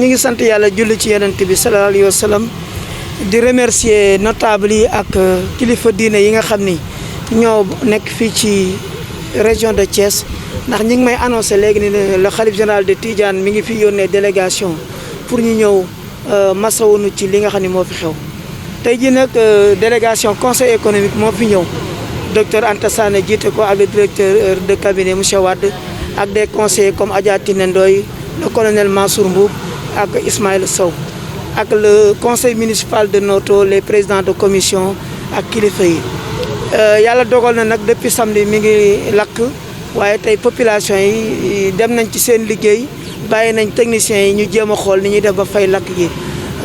ñu ngi sant yàlla julli ci yonent bi sallallahu alayhi wa sallam di remercier notable yi ak kilifa diine yi nga xam ni ñoo nekk fii ci région de Thiès ndax ñi ngi may annoncé léegi ni le khalife général de Tidiane mi ngi fi yónnee délégation pour ñu ñëw masawunu ci li nga xam ne moo fi xew tey jii nag délégation conseil économique moo fi ñëw docteur Anta Sané jiite ko ak le directeur de cabinet monsieur Wade ak des conseillers comme Adja Tine Ndoye le colonel Mansour Mboub ak Ismaïla Sow ak le conseil municipal de Noto les présidents de commission ak kilifa yi yàlla dogal na nag depuis samedi mi ngi lakk waaye tey population yi dem nañ ci seen liggéey bàyyi nañ techniciens yi ñu jéem a xool ni ñuy def ba fay lakk gi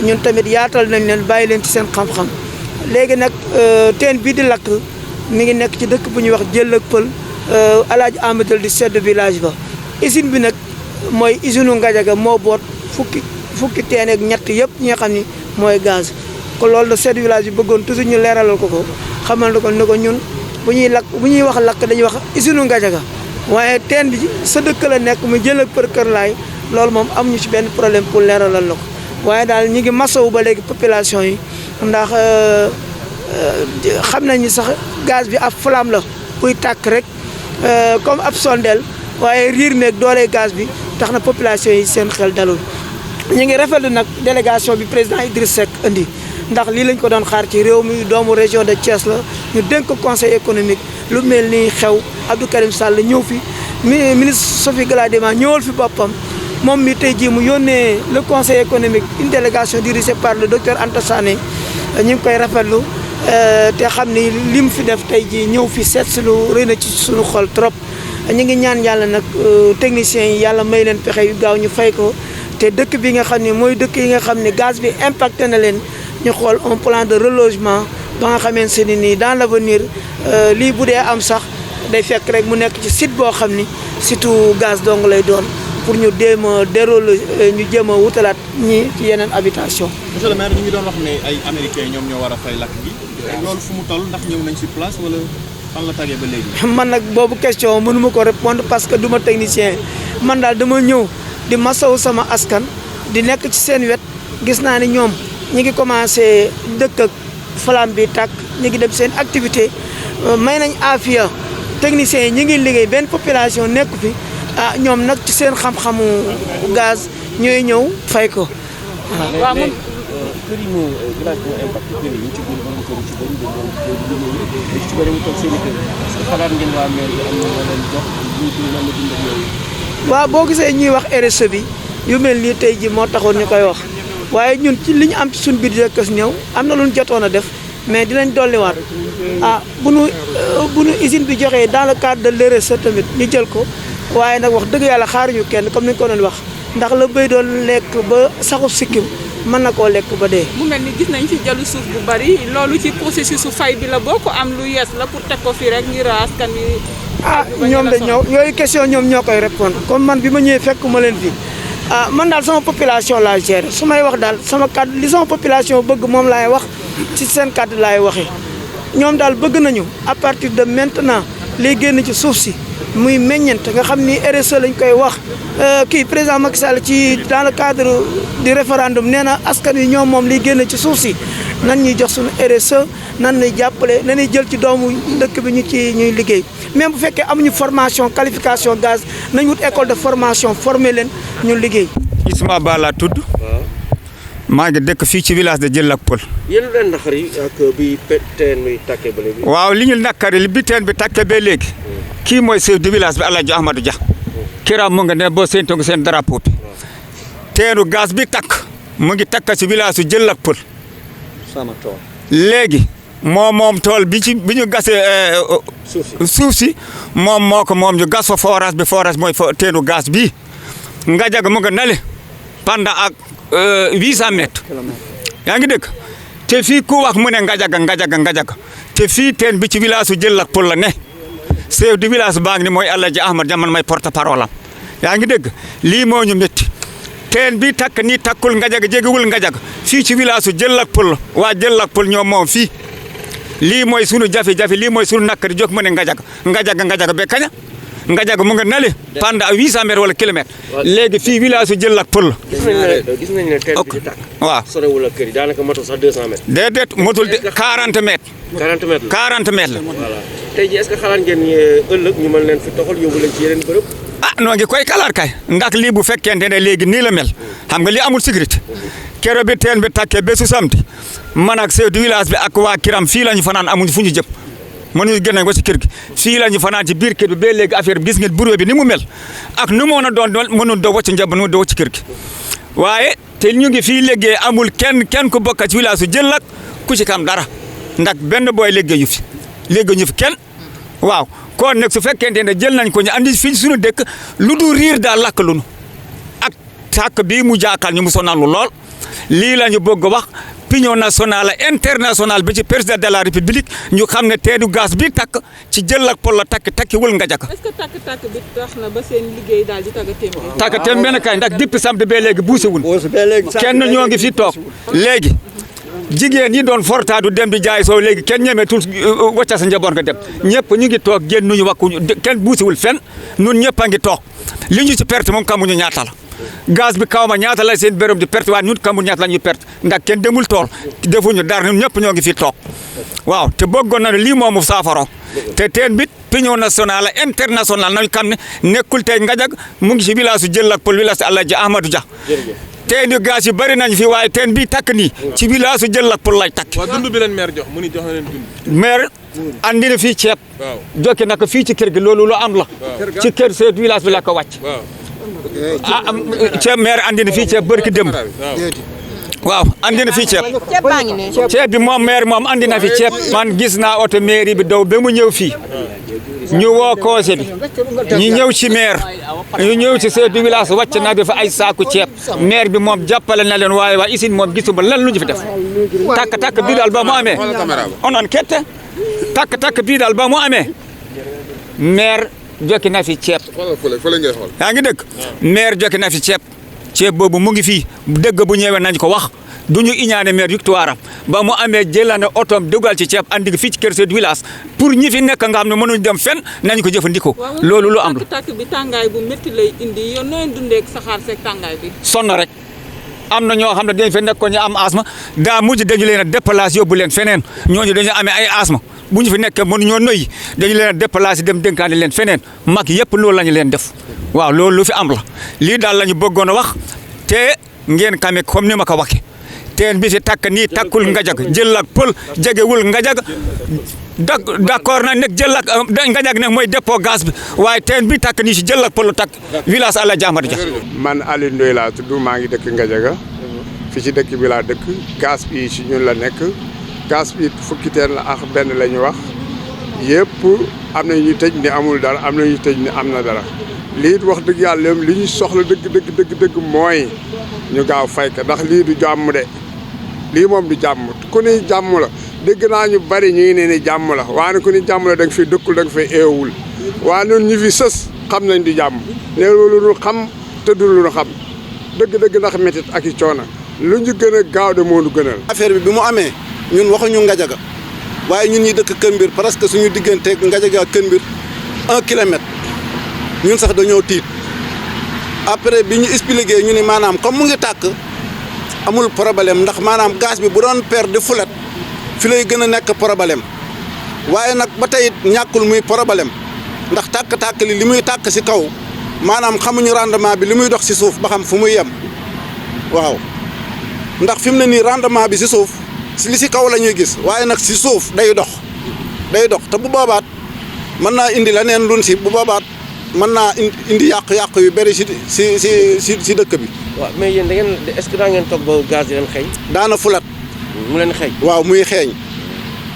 ñun tamit yaatal nañ leen bàyyi leen ci seen xam-xam léegi nag teen bii di lakk mi ngi nekk ci dëkk bu ñuy wax Jël ak Pël Alaaji Amadou di chef de village ba usine bi nag mooy usine u Ngadiaga moo boot fukki teen ak ñett yëpp ñi nga xam ni mooy gaz ko loolu la chef de village bi bëggoon toujours ñu leeralal ko xamal na ko ni ko ñun bu ñuy wax lakk dañuy wax usine u Ngadiaga waaye teen bi sa dëkk la nekk mu Jël ak Pël Kër Laay loolu moom amuñu ci benn problème pour leeralal la ko waaye daal ñi ngi masawu ba léegi population yi ndax xam nañu sax gaz bi ab flamme la buy tàkk rek comme ab sondeel waaye riir meeg doole gaz bi tax na population yi seen xel dalul ñu ngi rafetlu nag délégation bi président Idriss Seck indi ndax lii lañ ko doon xaar ci réew mi doomu région de Thiès la ñu dénk ko conseil économique lu mel ni xew Abdou Karim Sall ñëw fi ministre Sophie Gladima ñëwal fi boppam moom mi tey jii mu yónnee le conseil économique une délégation dirigée par le docteur Anta Sané ñu ngi koy rafetlu te xam ni li mu fi def tey jii ñëw fi seet si lu rëy na ci suñu xol trop ñu ngi ñaan yàlla nag techniciens yi yàlla may leen pexe yu gaaw ñu fay ko te dëkk bi nga xam ne mooy dëkk yi nga xam ne gaz bi impacté na leen ñu xool un plan de relogement ba nga xamante ne nii dans l'avenir lii bu dee am sax day fekk rek mu nekk ci site boo xam ni surtout gaz dong lay doon pour ñu jéem a déroulé ñu jéem a wutalaat ñi ci yeneen habitation. monsieur le maire ñu ngi doon wax ne ay américains ñoom ñoo war a fay lakk gi loolu fu mu toll ndax ñëw nañ sur place wala fan la tàggee ba léegi. man nag boobu question mënuma ko répondre parce que du ma technicien man daal dama ñëw di masawu sama askan di nekk ci seen wet gis naa ni ñoom ñi ngi commencé dëkk ak flamme bi tàkk ñu ngi dem seen activité may nañ afiya techniciens yi ñu ngi liggéey benn population nekk fi ah ñoom nag ci seen xam-xamu gaz ñooy ñëw fay ko. waaw moom kër yi moo village moo impacté kër yi ñu ci biir borom kër yi ci bëri dañu ci bëri mu toog seen i kër parce que xalaat ngeen waa maire bi am na la leen jox ñu ci lan la dund ak yooyu. waaw boo gisee ñuy wax RSE bi yu mel nii tey ji moo taxoon ñu koy wax waaye ñun ci li ñu am ci suñu biir kës ñëw am na lu ñu jotoon a def mais dinañ dolliwaat ah bu nu usine bi joxee dans le cadre de l'RSE tamit ñu jël ko waaye nag wax dëgg yàlla xaaruñu kenn comme ni ñu ko doon wax ndax la béy doon lekk ba saxu sikkim mën na koo lekk ba dee. mu mel ni gis nañ fi jëlu suuf bu bari loolu ci processus su fay bi la boo ko am lu yees la pour teg ko fii rek ngir askan wi. ah ñoom de ñëw yooyu question ñoom ñoo koy répondre comme man bi ma ñëwee fekk ma leen fii ah man daal sama population laa géré su may wax daal sama kàddu li sama population bëgg moom laay wax ci seen kàddu laay waxee ñoom daal bëgg nañu à partir de maintenant liy génn ci suuf si muy meññeent nga xam ni RSE lañ koy wax kii président Macky Sall ci dans le cadre du référendum nee na askan wi ñoom moom liy génn ci suuf si nan ñuy jox suñu RSE nan ñuy jàppale nañuy jël ci doomu dëkk bi ñu ci ñuy liggéey même bu fekkee amuñu formation qualification gaz nañ wut école de formation formé leen ñu liggéey. Isma Ba laa tudd. maa ngi dëkk fii ci village de Jël ak Pël. yéen leen naqari ak bi teen bi tàkkee ba léegi. waaw li ñu naqari bi teen bi tàkkee ba léegi. kii mooy chef de village bi El Hadj Ahmadou Dia. kiram mu nga ne boo séentoo seen drapeau bi. teenu gaz bi takk mu ngi takk ci village su Jël ak Pël. sama tool. léegi moom tool bi ñu gasee suuf si moom moo ko moom ñu gas fa forage bi forage mooy teenu gaz bi Ngadiaga mu nga nale pendant ak 800 mètres yaa ngi dégg te fii ku wax mu ne Ngadiaga te fii teen bi ci village su Jël ak Pël la ne chef de village baa ngi ni mooy El Hadj Ahmad Dia man may porte parole am yaa ngi dégg lii moo ñu métti teen bi takk nii takkul Ngadiaga jegewul Ngadiaga fii ci village su Jël ak Pël waa Jël ak Pël ñoom moom fii lii mooy sunu jafe-jafe lii mooy sunu nakkari jóg mu ne Ngadiaga ba kaña Ngadiaga mu nga nale pendant 800 mètres wala kilomètre léegi fii village su jël ak pël gis nañ ne teen bi di tàkk waaw sorewul ak kër yi daanaka matul sax 200 mètres déedéet motul 40 mètres 40 mètres la 40 mètres la voilà tey ji est-ce que xalaat ngeen ni ëllëg ñu mën leen fi toxal yóbbu leen ci yeneen bërëb noo ngi koy kalaat kay ndax lii bu fekkente ne léegi nii la mel xam nga lii amul sécurité keroog bi teen bi takkee bésu samedi man ak chef du village bi ak waa Kiram fii la ñu fanaan amuñu fu ñu jëm mënuñu génne ba ci kër gi fii la ñu fanaan ci biir kër bi ba léegi affaire bi gis ngeen bureau bi ni mu mel ak nu mu mën a doon mënul doo wacc njab nu doo wacc kër gi waaye te ñu ngi fii liggéey amul kenn ku bokk ci village su jël ak ku ci kam dara ndax benn booy liggéeyu fi liggéeyu fi kenn waaw kon nag su fekkente ne jël nañ ko ñu andi fii suñu dëkk lu du riir daal lakk lu nu ak tàkk bii mu jaakal ñu mu sonal lu lool lii la ñu bëgg wax opinion nationale internationale bi ci président de la république ñu xam ne teenu gaz bi takk ci jël ak pol la takki wul Ngadiaga. est-ce que takk bi tax na ba seen liggéey daal di tagga téem tagga téem benn kay ndax depuis samedi ba léegi buuse wul kenn ñoo ngi fi toog léegi jigéen ñi doon fortaatu dem di jaay soo léegi kenn ñemetul wacca sa njaboot nga dem ñëpp ñu ngi toog génn nuñu wakkuñu kenn buusewul fenn nun ñëpp a ngi toog li ñu ci perte moom xamuñu ñaata la gaz bi kaw ma ñaata la seen béréb di perte waaye ñun xamuñu ñaata la ñuy perte ndax kenn demul tool defuñu dara ñun ñëpp ñoo ngi fi toog waaw te bëggoon na ne lii moomu saafara te teen bit opinion nationale internationale nañu xam ne nekkul tey Ngadiaga mu ngi ci village su jël ak pël village su Alaaji Ahmadou Dia teen yu gaz yi bëri nañ fi waaye teen bi takk nii ci village su jël ak pël lay takk. waaw dund bi leen maire jox mu ni jox na leen dund. maire andi na fii ceeb. waaw jokki na ko fii ci kër gi loolu lu am la. ci kër chef du village bi la ko wàcc. ceeb maire andi na fii ceeb bërki démb. waaw andi na fii ceeb. ceeb bi moom maire moom andi na fi ceeb man gis naa oto mairie bi daw ba mu ñëw fii. ñu woo conseil bi ñu ñëw ci maire ñu ñëw ci chef du village wàcc na bi fa ay saaku ceeb maire bi moom jàppale na leen waaye waa isin moom gisuma lan lu ñu fi def takk bii daal ba mu amee onon kette takk bii daal ba mu amee maire jokki na fi ceeb yaa ngi dëgg maire jokki na fi ceeb boobu mu ngi fii dëgg bu ñëwee nañ ko wax duñu iñaane maire victoire am ba mu amee jëlane otoom dugal ci ceeb andi fii ci kër chef du village pour ñi fi nekk nga xam ne mënuñ dem fenn nañ ko jëfandikoo loolu lu am la tàkk bi tàngaay bu métti lay indi yow nooy dundee ak saxaar seeg tàngaay bi sonn rek am na ñoo xam ne dañ fa nekk ko ñu am asma daa mujj dañu leen a déplacé yóbbu leen feneen ñooñu dañu amee ay asma bu ñu fi nekkee mënuñoo noyyi dañu leen a déplacé dem dénkaane leen feneen mag yëpp loolu la ñu leen def waaw loolu lu fi am la lii daal la ñu bëggoon a wax te ngeen xamee comme ni ma ko waxee teen bi fi takk nii takkul Ngadiaga jël ak pël jegewul Ngadiaga d'accord na nekk jël ak Ngadiaga nag mooy dépôt gaz bi waaye teen bi takk nii si jël ak pël takk village Alaaji Ahmadou Dia. man Aliou Ndoye laa tudd maa ngi dëkk Ngadiaga fi ci dëkk bi laa dëkk gaz bi si ñun la nekk gaz bi fukki teen la ak benn la ñu wax yëpp am na ñu tëj ni amul dara am na ñu tëj ni am na dara lii wax dëgg yàlla li ñu soxla dëgg mooy ñu gaaw fay ko ndax lii du jàmm de lii moom du jàmm ku ni jàmm la dégg naa ñu bari ñu ngi ne ni jàmm la waaye ku ni jàmm la da nga fi dëkkul da nga fi eewul waaye ñun ñu fi sës xam nañ du jàmm ne loolu ñu xam te du lu ñu xam dëgg ndax métit ak i coono lu ñu gën a gaaw de moo ñu gënal. affaire bi mu amee ñun waxuñu Ngadiaga waaye ñun ñi dëkk Kër Mbir presque suñu digganteeg Ngadiaga ak Kër Mbir 1 kilomètre ñun sax dañoo tiit après bi ñu expliqué ñu ni maanaam comme mu ngi tàkk amul problème ndax maanaam gaz bi bu doon per de fulet fi lay gën a nekk problème waaye nag ba tey ñàkkul muy problème ndax tàkk-tàkk li muy tàkk si kaw maanaam xamuñu rendement bi li muy dox si suuf ba xam fu muy yem waaw ndax fi mu ne nii rendement bi si suuf si li si kaw la ñuy gis waaye nag si suuf day dox te bu boobaat mën naa indi leneen lun si bu boobaat mën naa indi yàqu-yàqu yu bëri si dëkk bi. waaw mais yéen da ngeen est-ce que daa ngeen toog ba gaz yi leen xëy. daana fulat. mu leen xëy. waaw muy xeeñ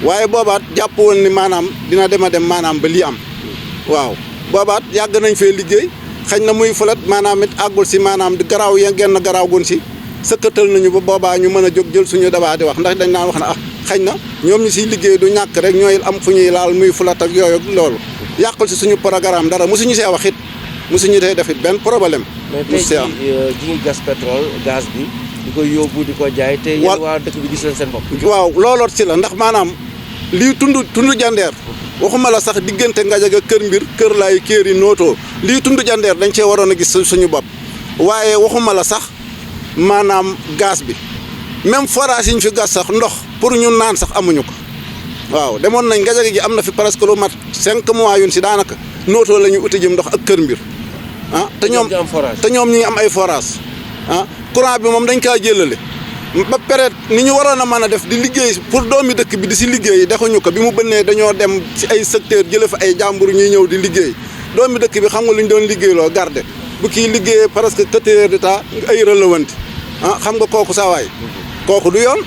waaye boobaat jàpp woon ni maanaam dina dem maanaam ba lii am waaw boobaat yàgg nañ fee liggéey xëy na muy fulat maanaam it àggul si maanaam di garaaw ya genn garaaw gun si sëkkatal nañu ba boobaa ñu mën a jóg jël suñu débat di wax ndax dañ naan wax ne xëy na ñoom ñi siy liggéey du ñàkk rek ñooy am fu ñuy laal muy fulat ak yooyu loolu. yàqul si suñu programme dara mosuñu see wax it mosuñu see def it benn problème. mais tey jii gas pétrole gaz bi di ko yóbbu di ko jaay. te yéen waa dëkk bi gis leen seen bopp. waaw looloot si la ndax maanaam lii tund jandeer waxuma la sax diggante Ngadiaga Kër Mbir Kër Laay Kéeri Noto lii tund jandeer dañ cee waroon a gis suñu bopp waaye waxuma la sax maanaam gaz bi même forage yi ñu fi gas sax ndox pour ñu naan sax amuñu ko waaw demoon nañ Ngadiaga gi am na fi presque lu mat 5 mois yun si daanaka Noto la ñu uti jëm ndox ak Kër Mbir ah te ñoom ñi ngi am ay forage ah courant bi moom dañ kaa jëlale ba période ni ñu waroon a mën a def di liggéey pour doomi dëkk bi di si liggéey defuñu ko bi mu bënnee dañoo dem si ay secteur jële fa ay jàmbur ñuy ñëw di liggéey doomi dëkk bi xam nga lu ñu doon liggéeyloo garde bu kii liggéeyee presque 4 heures de temps ay relevanti ah xam nga kooku saa waay kooku du yoon